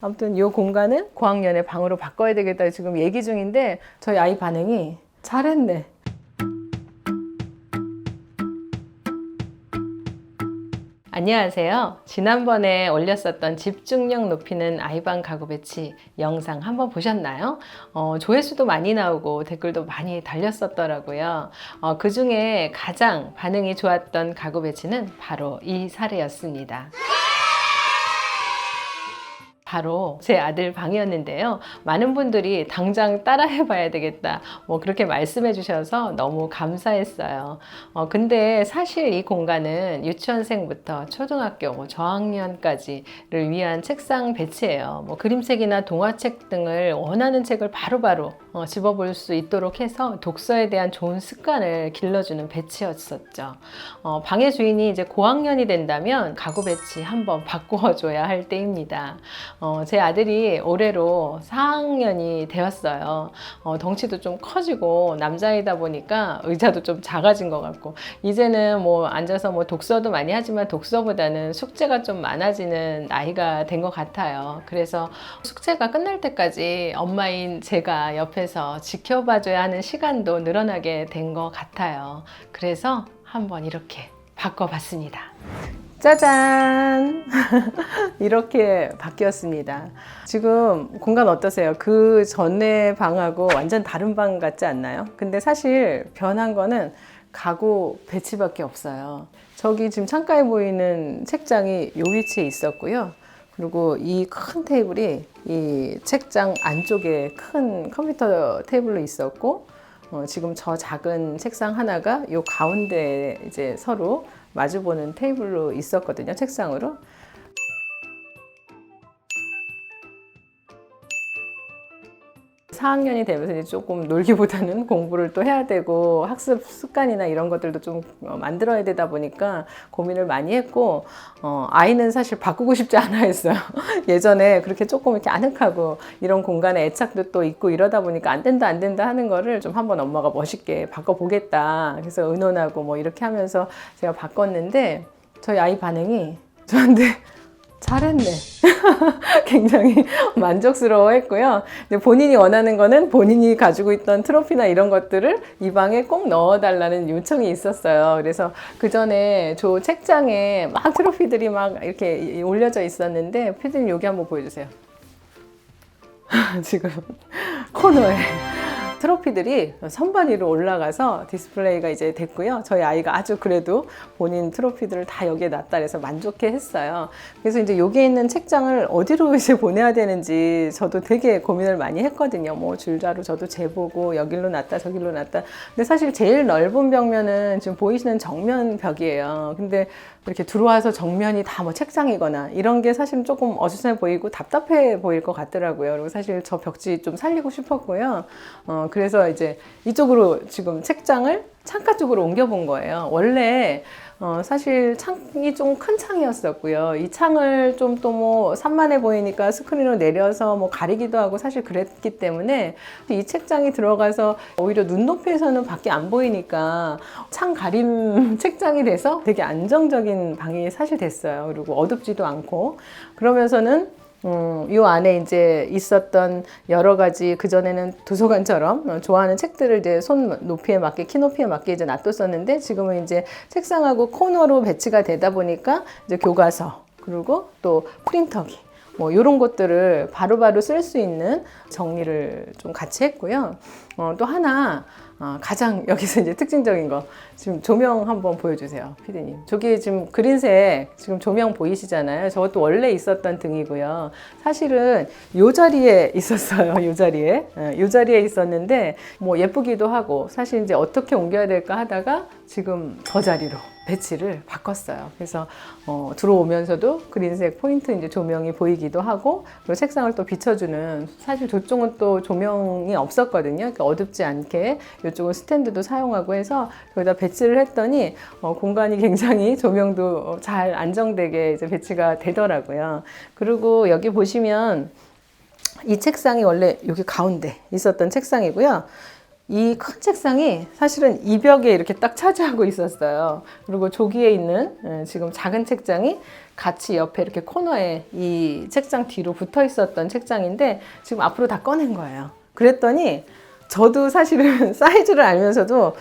아무튼 이 공간은 고학년의 방으로 바꿔야 되겠다 지금 얘기 중인데 저희 아이 반응이 잘했네. 안녕하세요. 지난번에 올렸었던 집중력 높이는 아이방 가구 배치 영상 한번 보셨나요? 조회수도 많이 나오고 댓글도 많이 달렸었더라고요. 그 중에 가장 반응이 좋았던 가구 배치는 바로 이 사례였습니다. 바로 제 아들 방이었는데요. 많은 분들이 당장 따라해 봐야 되겠다 그렇게 말씀해 주셔서 너무 감사했어요. 근데 사실 이 공간은 유치원생부터 초등학교 저학년까지를 위한 책상 배치예요. 그림책이나 동화책 등을 원하는 책을 바로바로 집어볼 수 있도록 해서 독서에 대한 좋은 습관을 길러주는 배치였었죠. 방의 주인이 이제 고학년이 된다면 가구 배치 한번 바꾸어줘야 할 때입니다. 제 아들이 올해로 4학년이 되었어요. 덩치도 좀 커지고 남자이다 보니까 의자도 좀 작아진 것 같고 이제는 앉아서 독서도 많이 하지만 독서보다는 숙제가 좀 많아지는 나이가 된 것 같아요. 그래서 숙제가 끝날 때까지 엄마인 제가 옆에서 지켜봐줘야 하는 시간도 늘어나게 된 것 같아요. 그래서 한번 이렇게 바꿔봤습니다. 짜잔! 이렇게 바뀌었습니다. 지금 공간 어떠세요? 그 전에 방하고 완전 다른 방 같지 않나요? 근데 사실 변한 거는 가구 배치밖에 없어요. 저기 지금 창가에 보이는 책장이 이 위치에 있었고요. 그리고 이 큰 테이블이 이 책장 안쪽에 큰 컴퓨터 테이블로 있었고, 지금 저 작은 책상 하나가 이 가운데 이제 서로 마주보는 테이블로 있었거든요. 책상으로. (4학년이) 되면서 이제 조금 놀기보다는 공부를 또 해야 되고 학습 습관이나 이런 것들도 좀 만들어야 되다 보니까 고민을 많이 했고, 아이는 사실 바꾸고 싶지 않아 했어요. 예전에 그렇게 조금 이렇게 아늑하고 이런 공간에 애착도 또 있고 이러다 보니까 안 된다 하는 거를 좀 한번 엄마가 멋있게 바꿔보겠다. 그래서 의논하고 이렇게 하면서 제가 바꿨는데 저희 아이 반응이 저한테 잘했네. 굉장히 만족스러워 했고요. 근데 본인이 원하는 거는 본인이 가지고 있던 트로피나 이런 것들을 이 방에 꼭 넣어달라는 요청이 있었어요. 그래서 그 전에 저 책장에 막 트로피들이 막 이렇게 올려져 있었는데, 피디님 여기 한번 보여주세요. 지금 코너에 트로피들이 선반 위로 올라가서 디스플레이가 이제 됐고요. 저희 아이가 아주 그래도 본인 트로피들을 다 여기에 놨다 그래서 만족해 했어요. 그래서 이제 여기에 있는 책장을 어디로 이제 보내야 되는지 저도 되게 고민을 많이 했거든요. 줄자로 저도 재보고 여기로 놨다 저기로 놨다. 근데 사실 제일 넓은 벽면은 지금 보이시는 정면 벽이에요. 근데 이렇게 들어와서 정면이 다 책장이거나 이런 게 사실 조금 어수선해 보이고 답답해 보일 것 같더라고요. 그리고 사실 저 벽지 좀 살리고 싶었고요. 그래서 이제 이쪽으로 지금 책장을 창가 쪽으로 옮겨본 거예요. 원래 사실 창이 좀 큰 창이었었고요. 이 창을 좀 또 산만해 보이니까 스크린으로 내려서 가리기도 하고 사실 그랬기 때문에 이 책장이 들어가서 오히려 눈높이에서는 밖에 안 보이니까 창 가림 책장이 돼서 되게 안정적인 방이 사실 됐어요. 그리고 어둡지도 않고 그러면서는 이 안에 이제 있었던 여러 가지, 그전에는 도서관처럼 좋아하는 책들을 이제 손 높이에 맞게, 키 높이에 맞게 이제 놔뒀었는데, 지금은 이제 책상하고 코너로 배치가 되다 보니까 이제 교과서, 그리고 또 프린터기, 이런 것들을 바로바로 쓸 수 있는 정리를 좀 같이 했고요. 또 하나, 가장 여기서 이제 특징적인 거, 지금 조명 한번 보여주세요, 피디님. 저기 지금 그린색 지금 조명 보이시잖아요. 저것도 원래 있었던 등이고요. 사실은 이 자리에 있었어요. 이 자리에 있었는데 예쁘기도 하고 사실 이제 어떻게 옮겨야 될까 하다가 지금 저 자리로 배치를 바꿨어요. 그래서 들어오면서도 그린색 포인트 이제 조명이 보이기도 하고, 그리고 책상을 또 비춰주는, 사실 저쪽은 또 조명이 없었거든요. 그러니까 어둡지 않게 이쪽은 스탠드도 사용하고 해서 여기다 배치를 했더니 공간이 굉장히 조명도 잘 안정되게 이제 배치가 되더라고요. 그리고 여기 보시면 이 책상이 원래 여기 가운데 있었던 책상이고요. 이 큰 책상이 사실은 이 벽에 이렇게 딱 차지하고 있었어요. 그리고 조기에 있는 지금 작은 책장이 같이 옆에 이렇게 코너에 이 책장 뒤로 붙어 있었던 책장인데 지금 앞으로 다 꺼낸 거예요. 그랬더니 저도 사실은 사이즈를 알면서도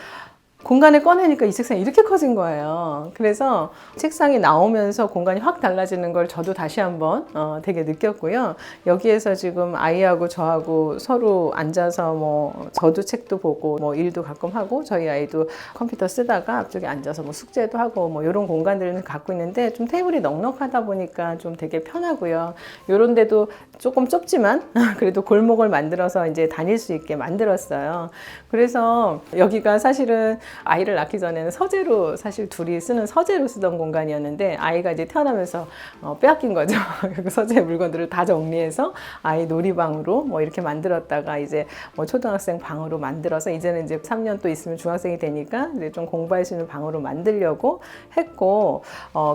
공간을 꺼내니까 이 책상이 이렇게 커진 거예요. 그래서 책상이 나오면서 공간이 확 달라지는 걸 저도 다시 한번 되게 느꼈고요. 여기에서 지금 아이하고 저하고 서로 앉아서 뭐 저도 책도 보고 뭐 일도 가끔 하고 저희 아이도 컴퓨터 쓰다가 앞쪽에 앉아서 뭐 숙제도 하고 뭐 이런 공간들을 갖고 있는데 좀 테이블이 넉넉하다 보니까 좀 되게 편하고요. 이런 데도 조금 좁지만 그래도 골목을 만들어서 이제 다닐 수 있게 만들었어요. 그래서 여기가 사실은 아이를 낳기 전에는 서재로 사실 둘이 쓰는 서재로 쓰던 공간이었는데 아이가 이제 태어나면서 빼앗긴 거죠. 서재 물건들을 다 정리해서 아이 놀이방으로 뭐 이렇게 만들었다가 이제 뭐 초등학생 방으로 만들어서 이제는 이제 3년 또 있으면 중학생이 되니까 이제 좀 공부할 수 있는 방으로 만들려고 했고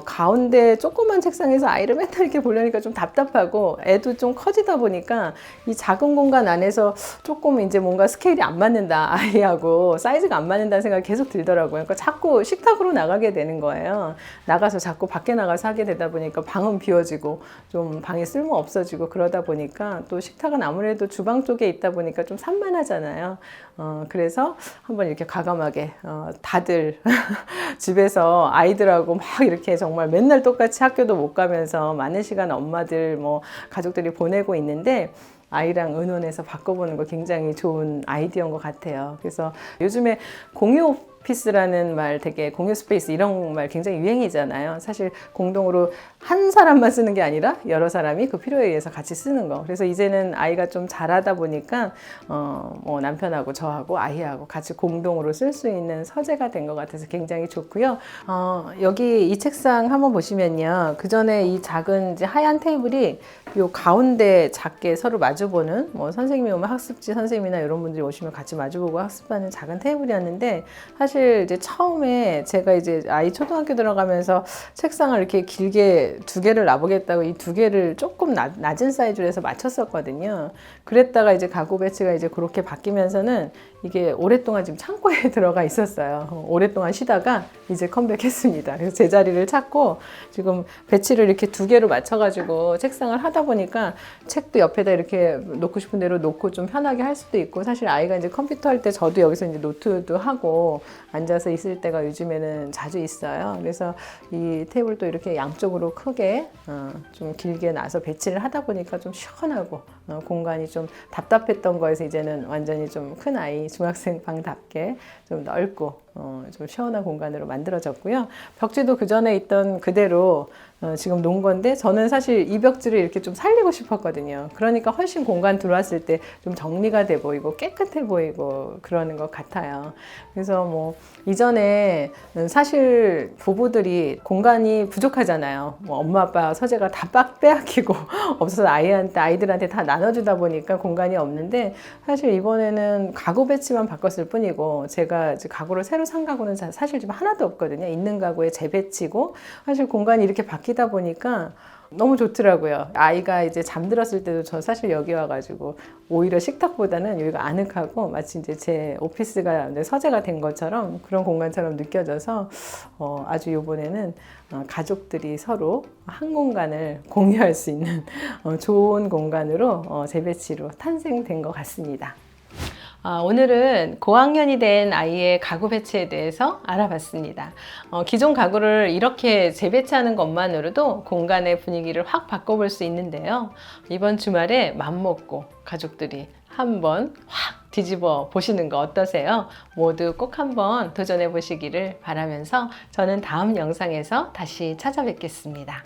가운데 조그만 책상에서 아이를 맨날 이렇게 보려니까 좀 답답하고 애도 좀 커지다 보니까 이 작은 공간 안에서 조금 이제 뭔가 스케일이 안 맞는다 아이하고 사이즈가 안 맞는다는 생각이 계속 들더라고요. 그러니까 자꾸 식탁으로 나가게 되는 거예요. 나가서 자꾸 밖에 나가서 하게 되다 보니까 방은 비워지고 좀 방이 쓸모 없어지고 그러다 보니까 또 식탁은 아무래도 주방 쪽에 있다 보니까 좀 산만하잖아요. 그래서 한번 이렇게 과감하게 다들 집에서 아이들하고 막 이렇게 정말 맨날 똑같이 학교도 못 가면서 많은 시간 엄마들 뭐 가족들이 보내고 있는데 아이랑 의논해서 바꿔보는 거 굉장히 좋은 아이디어인 것 같아요. 그래서 요즘에 공유 오피스라는 말 되게 공유 스페이스 이런 말 굉장히 유행이잖아요. 사실 공동으로 한 사람만 쓰는 게 아니라 여러 사람이 그 필요에 의해서 같이 쓰는 거. 그래서 이제는 아이가 좀 자라다 보니까 뭐 남편하고 저하고 아이하고 같이 공동으로 쓸 수 있는 서재가 된 것 같아서 굉장히 좋고요. 여기 이 책상 한번 보시면요. 그 전에 이 작은 이제 하얀 테이블이 요 가운데 작게 서로 마주보는 뭐 선생님이 오면 학습지 선생님이나 이런 분들이 오시면 같이 마주보고 학습하는 작은 테이블이었는데 사실 이제 처음에 제가 이제 아이 초등학교 들어가면서 책상을 이렇게 길게 두 개를 놔보겠다고 이 두 개를 조금 낮은 사이즈로 해서 맞췄었거든요. 그랬다가 이제 가구 배치가 이제 그렇게 바뀌면서는 이게 오랫동안 지금 창고에 들어가 있었어요. 오랫동안 쉬다가 이제 컴백했습니다. 그래서 제 자리를 찾고 지금 배치를 이렇게 두 개로 맞춰가지고 책상을 하다 보니까 책도 옆에다 이렇게 놓고 싶은 대로 놓고 좀 편하게 할 수도 있고 사실 아이가 이제 컴퓨터 할 때 저도 여기서 이제 노트도 하고 앉아서 있을 때가 요즘에는 자주 있어요. 그래서 이 테이블도 이렇게 양쪽으로 크게 좀 길게 놔서 배치를 하다 보니까 좀 시원하고 공간이 좀 답답했던 거에서 이제는 완전히 좀 큰 아이 중학생 방답게 좀 넓고 좀 시원한 공간으로 만들어졌고요. 벽지도 그 전에 있던 그대로 지금 놓은 건데 저는 사실 이 벽지를 이렇게 좀 살리고 싶었거든요. 그러니까 훨씬 공간 들어왔을 때 좀 정리가 돼 보이고 깨끗해 보이고 그러는 것 같아요. 그래서 뭐 이전에 사실 부부들이 공간이 부족하잖아요. 뭐 엄마 아빠 서재가 다 빼앗기고 없어서 아이들한테 다 나눠주다 보니까 공간이 없는데 사실 이번에는 가구 배치만 바꿨을 뿐이고 제가 이제 가구를 새로 산 가구는 사실 좀 하나도 없거든요. 있는 가구에 재배치고 사실 공간이 이렇게 바뀌다 보니까 너무 좋더라고요. 아이가 이제 잠들었을 때도 저 사실 여기 와가지고 오히려 식탁보다는 여기가 아늑하고 마치 이제 제 오피스가 서재가 된 것처럼 그런 공간처럼 느껴져서 아주 이번에는 가족들이 서로 한 공간을 공유할 수 있는 좋은 공간으로 재배치로 탄생된 것 같습니다. 오늘은 고학년이 된 아이의 가구 배치에 대해서 알아봤습니다. 기존 가구를 이렇게 재배치하는 것만으로도 공간의 분위기를 확 바꿔볼 수 있는데요. 이번 주말에 맘먹고 가족들이 한번 확 뒤집어 보시는 거 어떠세요? 모두 꼭 한번 도전해 보시기를 바라면서 저는 다음 영상에서 다시 찾아뵙겠습니다.